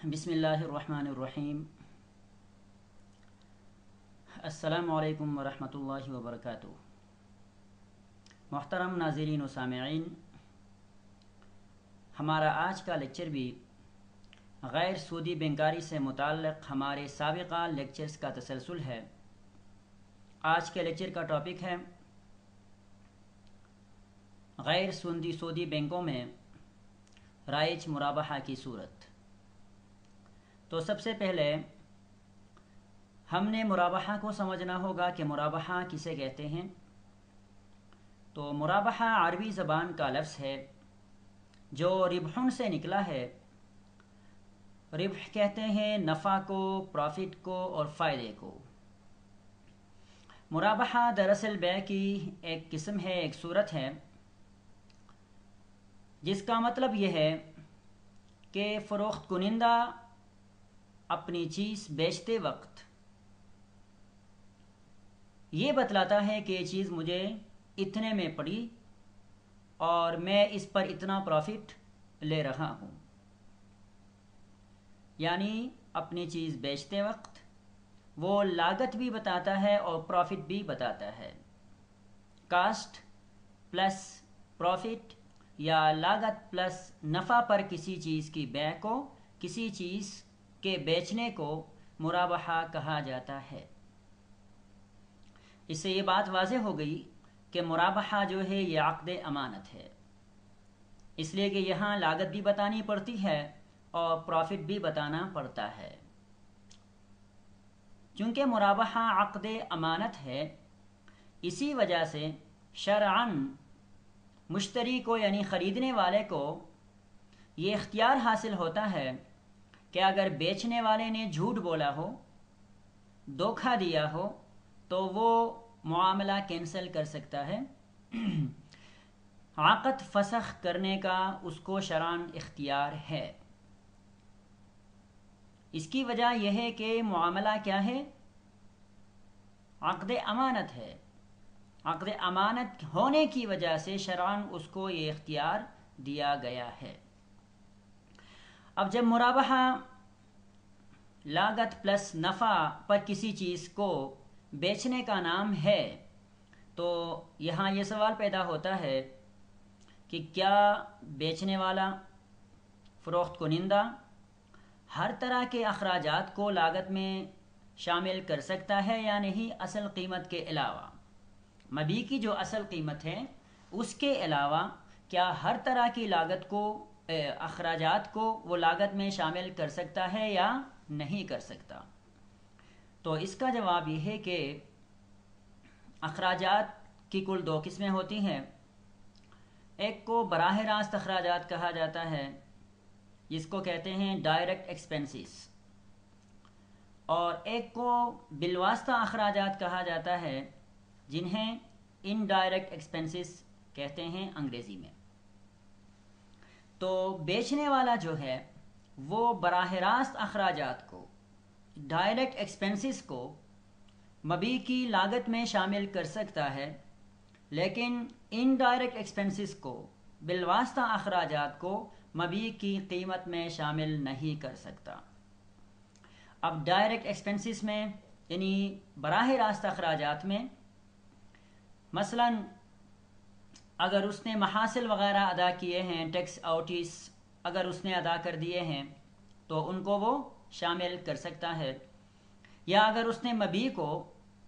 بسم اللہ الرحمن الرحیم۔ السلام علیکم ورحمۃ اللہ وبرکاتہ۔ محترم ناظرین و سامعین، ہمارا آج کا لیکچر بھی غیر سودی بینکاری سے متعلق ہمارے سابقہ لیکچرز کا تسلسل ہے۔ آج کے لیکچر کا ٹاپک ہے غیر سودی بینکوں میں رائج مرابحہ کی صورت۔ تو سب سے پہلے ہم نے مرابحہ کو سمجھنا ہوگا کہ مرابحہ کسے کہتے ہیں۔ تو مرابحہ عربی زبان کا لفظ ہے جو ربحن سے نکلا ہے۔ ربح کہتے ہیں نفع کو، پروفٹ کو اور فائدے کو۔ مرابحہ دراصل بیع کی ایک قسم ہے، ایک صورت ہے، جس کا مطلب یہ ہے کہ فروخت کنندہ اپنی چیز بیچتے وقت یہ بتلاتا ہے کہ یہ چیز مجھے اتنے میں پڑی اور میں اس پر اتنا پروفٹ لے رہا ہوں۔ یعنی اپنی چیز بیچتے وقت وہ لاگت بھی بتاتا ہے اور پروفٹ بھی بتاتا ہے۔ کاسٹ پلس پروفٹ یا لاگت پلس نفع پر کسی چیز کی بیع کو، کسی چیز کے بیچنے کو مرابحہ کہا جاتا ہے۔ اس سے یہ بات واضح ہو گئی کہ مرابحہ جو ہے یہ عقد امانت ہے، اس لیے کہ یہاں لاگت بھی بتانی پڑتی ہے اور پروفٹ بھی بتانا پڑتا ہے۔ چونکہ مرابحہ عقد امانت ہے، اسی وجہ سے شرعاً مشتری کو یعنی خریدنے والے کو یہ اختیار حاصل ہوتا ہے کہ اگر بیچنے والے نے جھوٹ بولا ہو، دھوکہ دیا ہو، تو وہ معاملہ کینسل کر سکتا ہے۔ عقد فسخ کرنے کا اس کو شرعاً اختیار ہے۔ اس کی وجہ یہ ہے کہ معاملہ کیا ہے؟ عقد امانت ہے۔ عقد امانت ہونے کی وجہ سے شرعاً اس کو یہ اختیار دیا گیا ہے۔ اب جب مرابحہ لاگت پلس نفع پر کسی چیز کو بیچنے کا نام ہے، تو یہاں یہ سوال پیدا ہوتا ہے کہ کیا بیچنے والا، فروخت کنندہ ہر طرح کے اخراجات کو لاگت میں شامل کر سکتا ہے یا نہیں؟ اصل قیمت کے علاوہ، مبیع کی جو اصل قیمت ہے اس کے علاوہ کیا ہر طرح کی لاگت کو، اخراجات کو وہ لاگت میں شامل کر سکتا ہے یا نہیں کر سکتا؟ تو اس کا جواب یہ ہے کہ اخراجات کی کل دو قسمیں ہوتی ہیں۔ ایک کو براہ راست اخراجات کہا جاتا ہے، جس کو کہتے ہیں ڈائریکٹ ایکسپنسز، اور ایک کو بالواسطہ اخراجات کہا جاتا ہے، جنہیں انڈائریکٹ ایکسپنسز کہتے ہیں انگریزی میں۔ تو بیچنے والا جو ہے وہ براہ راست اخراجات کو، ڈائریکٹ ایکسپنسز کو مبیع کی لاگت میں شامل کر سکتا ہے، لیکن انڈائریکٹ ایکسپنسز کو، بالواسطہ اخراجات کو مبیع کی قیمت میں شامل نہیں کر سکتا۔ اب ڈائریکٹ ایکسپنسز میں یعنی براہ راست اخراجات میں مثلا اگر اس نے محاصل وغیرہ ادا کیے ہیں، ٹیکس آؤٹیز اگر اس نے ادا کر دیے ہیں تو ان کو وہ شامل کر سکتا ہے، یا اگر اس نے مبیع کو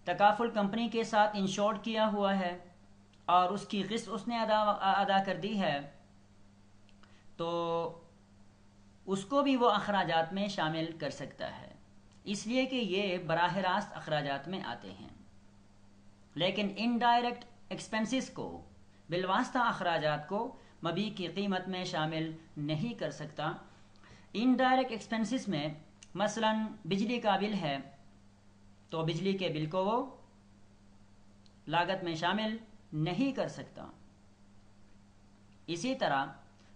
تکافل کمپنی کے ساتھ انشورڈ کیا ہوا ہے اور اس کی قسط اس نے ادا کر دی ہے تو اس کو بھی وہ اخراجات میں شامل کر سکتا ہے، اس لیے کہ یہ براہ راست اخراجات میں آتے ہیں۔ لیکن انڈائریکٹ ایکسپنسز کو، بالواسطہ اخراجات کو مبیع کی قیمت میں شامل نہیں کر سکتا۔ انڈائریکٹ ایکسپنسز میں مثلا بجلی کا بل ہے تو بجلی کے بل کو وہ لاگت میں شامل نہیں کر سکتا۔ اسی طرح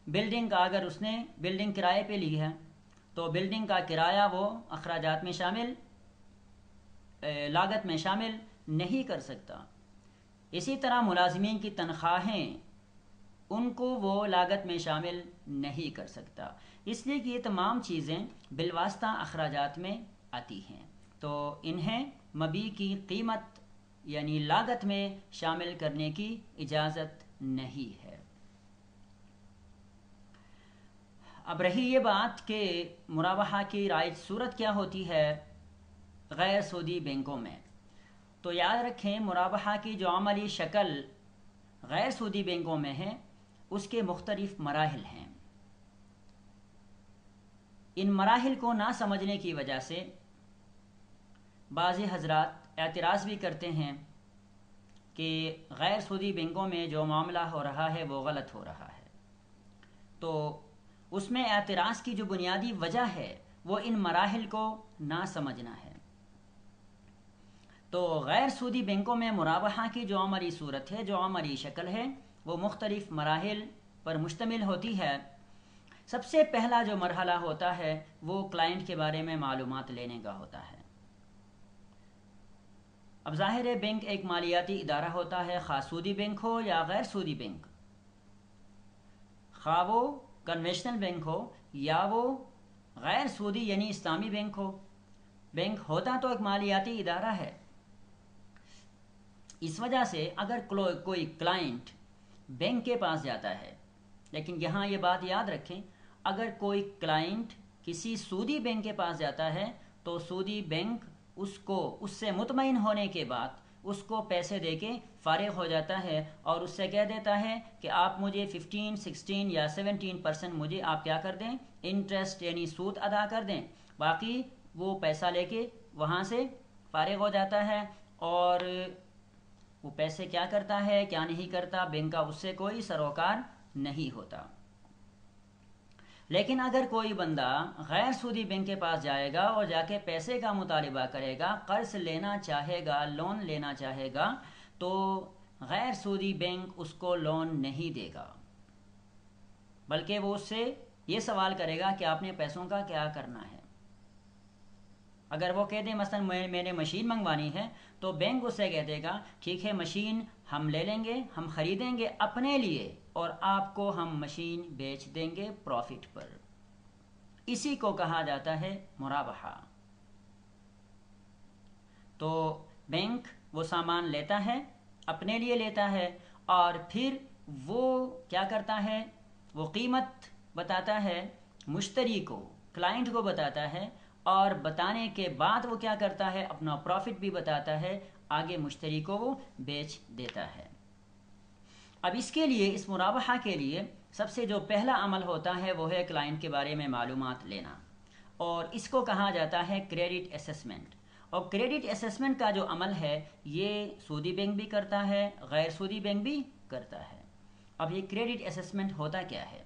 بلڈنگ کا، اگر اس نے بلڈنگ کرائے پہ لی ہے تو بلڈنگ کا کرایہ وہ اخراجات میں شامل، لاگت میں شامل نہیں کر سکتا۔ اسی طرح ملازمین کی تنخواہیں، ان کو وہ لاگت میں شامل نہیں کر سکتا۔ اس لیے کہ یہ تمام چیزیں بالواسطہ اخراجات میں آتی ہیں، تو انہیں مبیع کی قیمت یعنی لاگت میں شامل کرنے کی اجازت نہیں ہے۔ اب رہی یہ بات کہ مرابحہ کی رائج صورت کیا ہوتی ہے غیر سودی بینکوں میں، تو یاد رکھیں مرابحہ کی جو عملی شکل غیر سودی بینکوں میں ہے اس کے مختلف مراحل ہیں۔ ان مراحل کو نہ سمجھنے کی وجہ سے بعض حضرات اعتراض بھی کرتے ہیں کہ غیر سودی بینکوں میں جو معاملہ ہو رہا ہے وہ غلط ہو رہا ہے، تو اس میں اعتراض کی جو بنیادی وجہ ہے وہ ان مراحل کو نہ سمجھنا ہے۔ تو غیر سودی بینکوں میں مرابحہ کی جو عملی صورت ہے، جو عملی شکل ہے، وہ مختلف مراحل پر مشتمل ہوتی ہے۔ سب سے پہلا جو مرحلہ ہوتا ہے وہ کلائنٹ کے بارے میں معلومات لینے کا ہوتا ہے۔ اب ظاہر ہے بینک ایک مالیاتی ادارہ ہوتا ہے، خواہ سودی بینک ہو یا غیر سودی بینک، خواہ وہ کنوینشنل بینک ہو یا وہ غیر سودی یعنی اسلامی بینک ہو، بینک ہوتا تو ایک مالیاتی ادارہ ہے۔ اس وجہ سے اگر کوئی کلائنٹ بینک کے پاس جاتا ہے، لیکن یہاں یہ بات یاد رکھیں، اگر کوئی کلائنٹ کسی سودی بینک کے پاس جاتا ہے تو سودی بینک اس سے مطمئن ہونے کے بعد اس کو پیسے دے کے فارغ ہو جاتا ہے اور اس سے کہہ دیتا ہے کہ آپ مجھے 15، 16 یا 17% مجھے آپ کیا کر دیں، انٹرسٹ یعنی سود ادا کر دیں، باقی وہ پیسہ لے کے وہاں سے فارغ ہو جاتا ہے، اور وہ پیسے کیا کرتا ہے کیا نہیں کرتا بینک کا اس سے کوئی سروکار نہیں ہوتا۔ لیکن اگر کوئی بندہ غیر سودی بینک کے پاس جائے گا اور جا کے پیسے کا مطالبہ کرے گا، قرض لینا چاہے گا، لون لینا چاہے گا، تو غیر سودی بینک اس کو لون نہیں دے گا، بلکہ وہ اس سے یہ سوال کرے گا کہ آپ نے پیسوں کا کیا کرنا ہے۔ اگر وہ کہہ دیں مثلا میں نے مشین منگوانی ہے تو بینک اس سے کہہ دے گا ٹھیک ہے مشین ہم لے لیں گے، ہم خریدیں گے اپنے لیے اور آپ کو ہم مشین بیچ دیں گے پروفٹ پر۔ اسی کو کہا جاتا ہے مرابحہ۔ تو بینک وہ سامان لیتا ہے، اپنے لیے لیتا ہے، اور پھر وہ کیا کرتا ہے، وہ قیمت بتاتا ہے مشتری کو، کلائنٹ کو بتاتا ہے، اور بتانے کے بعد وہ کیا کرتا ہے اپنا پروفٹ بھی بتاتا ہے، آگے مشتری کو وہ بیچ دیتا ہے۔ اب اس کے لیے، اس مرابحہ کے لیے سب سے جو پہلا عمل ہوتا ہے وہ ہے کلائنٹ کے بارے میں معلومات لینا، اور اس کو کہا جاتا ہے کریڈٹ اسیسمنٹ۔ اور کریڈٹ اسیسمنٹ کا جو عمل ہے یہ سودی بینک بھی کرتا ہے، غیر سودی بینک بھی کرتا ہے۔ اب یہ کریڈٹ اسیسمنٹ ہوتا کیا ہے،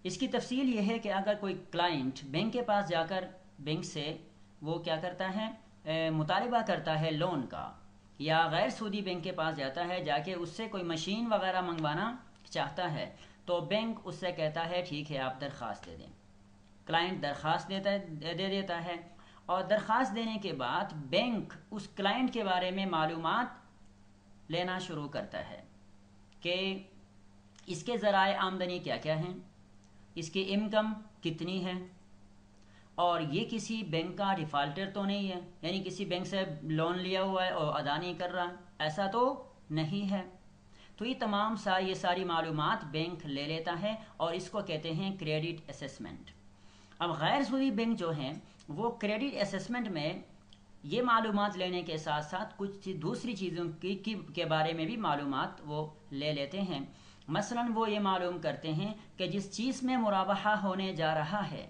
اس کی تفصیل یہ ہے کہ اگر کوئی کلائنٹ بینک کے پاس جا کر بینک سے وہ کیا کرتا ہے، مطالبہ کرتا ہے لون کا، یا غیر سودی بینک کے پاس جاتا ہے جا کے اس سے کوئی مشین وغیرہ منگوانا چاہتا ہے، تو بینک اس سے کہتا ہے ٹھیک ہے آپ درخواست دے دیں۔ کلائنٹ درخواست دے دیتا ہے، اور درخواست دینے کے بعد بینک اس کلائنٹ کے بارے میں معلومات لینا شروع کرتا ہے کہ اس کے ذرائع آمدنی کیا کیا ہیں، اس کی انکم کتنی ہے، اور یہ کسی بینک کا ڈیفالٹر تو نہیں ہے، یعنی کسی بینک سے لون لیا ہوا ہے اور ادا نہیں کر رہا، ایسا تو نہیں ہے۔ تو یہ ساری معلومات بینک لے لیتا ہے، اور اس کو کہتے ہیں کریڈٹ اسیسمنٹ۔ اب غیر سودی بینک جو ہیں وہ کریڈٹ اسیسمنٹ میں یہ معلومات لینے کے ساتھ ساتھ کچھ دوسری چیزوں کے بارے میں بھی معلومات وہ لے لیتے ہیں۔ مثلا وہ یہ معلوم کرتے ہیں کہ جس چیز میں مرابحہ ہونے جا رہا ہے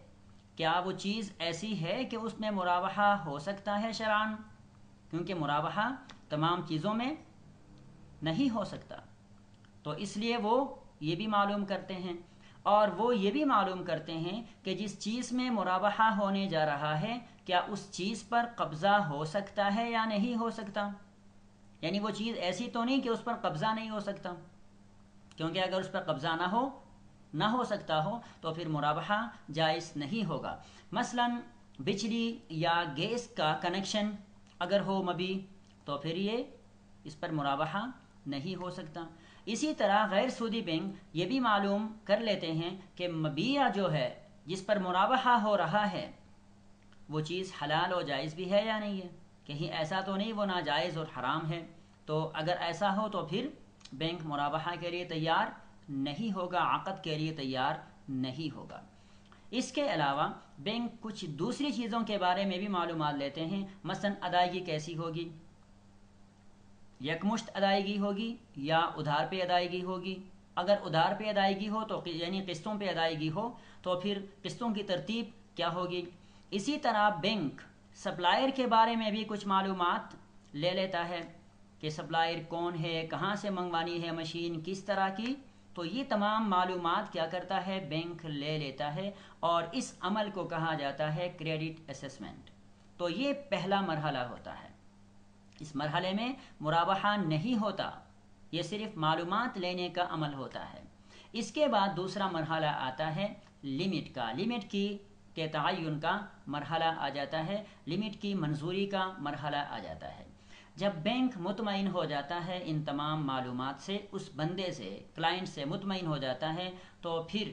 کیا وہ چیز ایسی ہے کہ اس میں مرابحہ ہو سکتا ہے شرعاً، کیونکہ مرابحہ تمام چیزوں میں نہیں ہو سکتا، تو اس لیے وہ یہ بھی معلوم کرتے ہیں، اور وہ یہ بھی معلوم کرتے ہیں کہ جس چیز میں مرابحہ ہونے جا رہا ہے کیا اس چیز پر قبضہ ہو سکتا ہے یا نہیں ہو سکتا، یعنی وہ چیز ایسی تو نہیں کہ اس پر قبضہ نہیں ہو سکتا، کیونکہ اگر اس پر قبضہ نہ ہو سکتا ہو تو پھر مرابحہ جائز نہیں ہوگا۔ مثلا بجلی یا گیس کا کنیکشن اگر ہو مبیع تو پھر یہ اس پر مرابحہ نہیں ہو سکتا۔ اسی طرح غیر سودی بینک یہ بھی معلوم کر لیتے ہیں کہ مبیع جو ہے جس پر مرابحہ ہو رہا ہے وہ چیز حلال و جائز بھی ہے یا نہیں ہے، کہیں ایسا تو نہیں وہ ناجائز اور حرام ہے؟ تو اگر ایسا ہو تو پھر بینک مرابحہ کے لیے تیار نہیں ہوگا، عقد کے لیے تیار نہیں ہوگا۔ اس کے علاوہ بینک کچھ دوسری چیزوں کے بارے میں بھی معلومات لیتے ہیں، مثلا ادائیگی کیسی ہوگی، یکمشت ادائیگی ہوگی یا ادھار پہ ادائیگی ہوگی؟ اگر ادھار پہ ادائیگی ہو تو یعنی قسطوں پہ ادائیگی ہو تو پھر قسطوں کی ترتیب کیا ہوگی؟ اسی طرح بینک سپلائر کے بارے میں بھی کچھ معلومات لے لیتا ہے کہ سپلائر کون ہے، کہاں سے منگوانی ہے مشین، کس طرح کی، تو یہ تمام معلومات کیا کرتا ہے بینک لے لیتا ہے، اور اس عمل کو کہا جاتا ہے کریڈٹ اسیسمنٹ۔ تو یہ پہلا مرحلہ ہوتا ہے، اس مرحلے میں مرابحہ نہیں ہوتا، یہ صرف معلومات لینے کا عمل ہوتا ہے۔ اس کے بعد دوسرا مرحلہ آتا ہے لمٹ کا، لمٹ کی کے تعین کا مرحلہ آ جاتا ہے، لمٹ کی منظوری کا مرحلہ آ جاتا ہے۔ جب بینک مطمئن ہو جاتا ہے ان تمام معلومات سے، اس بندے سے، کلائنٹ سے مطمئن ہو جاتا ہے، تو پھر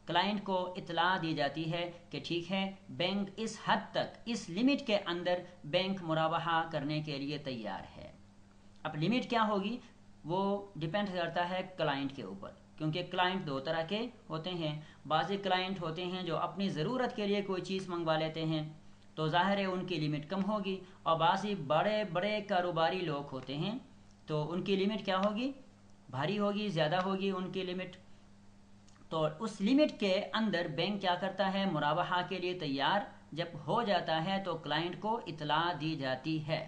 کلائنٹ کو اطلاع دی جاتی ہے کہ ٹھیک ہے بینک اس حد تک، اس لمٹ کے اندر بینک مرابحہ کرنے کے لیے تیار ہے۔ اب لمٹ کیا ہوگی وہ ڈیپینڈ کرتا ہے کلائنٹ کے اوپر، کیونکہ کلائنٹ دو طرح کے ہوتے ہیں۔ بعض کلائنٹ ہوتے ہیں جو اپنی ضرورت کے لیے کوئی چیز منگوا لیتے ہیں تو ظاہر ہے ان کی لمٹ کم ہوگی، اور بعضی بڑے بڑے کاروباری لوگ ہوتے ہیں تو ان کی لمٹ کیا ہوگی، بھاری ہوگی، زیادہ ہوگی ان کی لمٹ۔ تو اس لمٹ کے اندر بینک کیا کرتا ہے، مرابحہ کے لیے تیار جب ہو جاتا ہے تو کلائنٹ کو اطلاع دی جاتی ہے،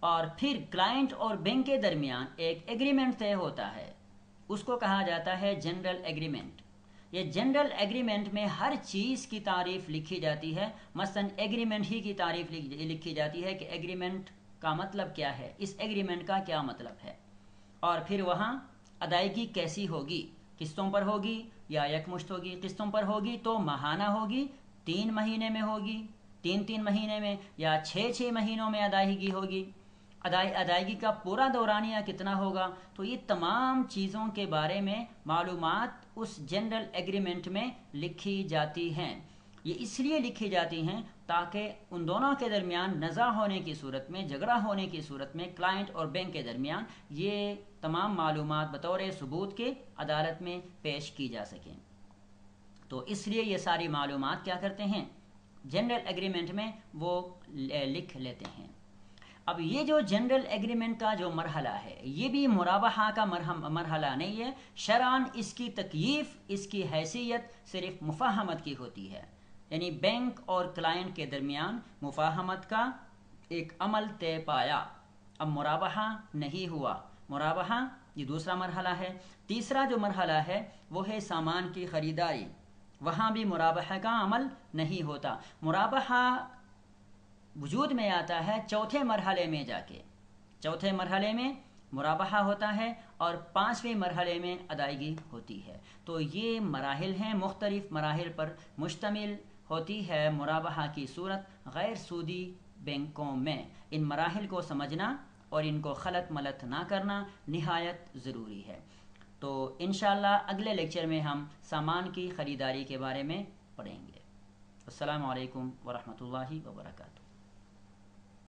اور پھر کلائنٹ اور بینک کے درمیان ایک ایگریمنٹ طے ہوتا ہے، اس کو کہا جاتا ہے جنرل ایگریمنٹ۔ یہ جنرل ایگریمنٹ میں ہر چیز کی تعریف لکھی جاتی ہے، مثلا ایگریمنٹ ہی کی تعریف لکھی جاتی ہے کہ ایگریمنٹ کا مطلب کیا ہے، اس ایگریمنٹ کا کیا مطلب ہے، اور پھر وہاں ادائیگی کیسی ہوگی، قسطوں پر ہوگی یا یکمشت ہوگی؟ قسطوں پر ہوگی تو ماہانہ ہوگی، 3 مہینے میں ہوگی، 3 مہینے میں، یا 6 مہینوں میں ادائیگی ہوگی، ادائیگی کا پورا دورانیہ کتنا ہوگا؟ تو یہ تمام چیزوں کے بارے میں معلومات اس جنرل ایگریمنٹ میں لکھی جاتی ہیں۔ یہ اس لیے لکھی جاتی ہیں تاکہ ان دونوں کے درمیان نزاع ہونے کی صورت میں، جھگڑا ہونے کی صورت میں، کلائنٹ اور بینک کے درمیان یہ تمام معلومات بطور ثبوت کے عدالت میں پیش کی جا سکیں۔ تو اس لیے یہ ساری معلومات کیا کرتے ہیں جنرل ایگریمنٹ میں وہ لکھ لیتے ہیں۔ اب یہ جو جنرل ایگریمنٹ کا جو مرحلہ ہے یہ بھی مرابحہ کا مرحلہ نہیں ہے، شرعاً اس کی تکییف، اس کی حیثیت صرف مفاہمت کی ہوتی ہے، یعنی بینک اور کلائنٹ کے درمیان مفاہمت کا ایک عمل طے پایا، اب مرابحہ نہیں ہوا۔ مرابحہ یہ دوسرا مرحلہ ہے۔ تیسرا جو مرحلہ ہے وہ ہے سامان کی خریداری، وہاں بھی مرابحہ کا عمل نہیں ہوتا۔ مرابحہ وجود میں آتا ہے چوتھے مرحلے میں جا کے، چوتھے مرحلے میں مرابحہ ہوتا ہے اور 5ویں مرحلے میں ادائیگی ہوتی ہے۔ تو یہ مراحل ہیں، مختلف مراحل پر مشتمل ہوتی ہے مرابحہ کی صورت غیر سودی بینکوں میں۔ ان مراحل کو سمجھنا اور ان کو خلط ملط نہ کرنا نہایت ضروری ہے۔ تو انشاءاللہ اگلے لیکچر میں ہم سامان کی خریداری کے بارے میں پڑھیں گے۔ السلام علیکم ورحمۃ اللہ وبرکاتہ۔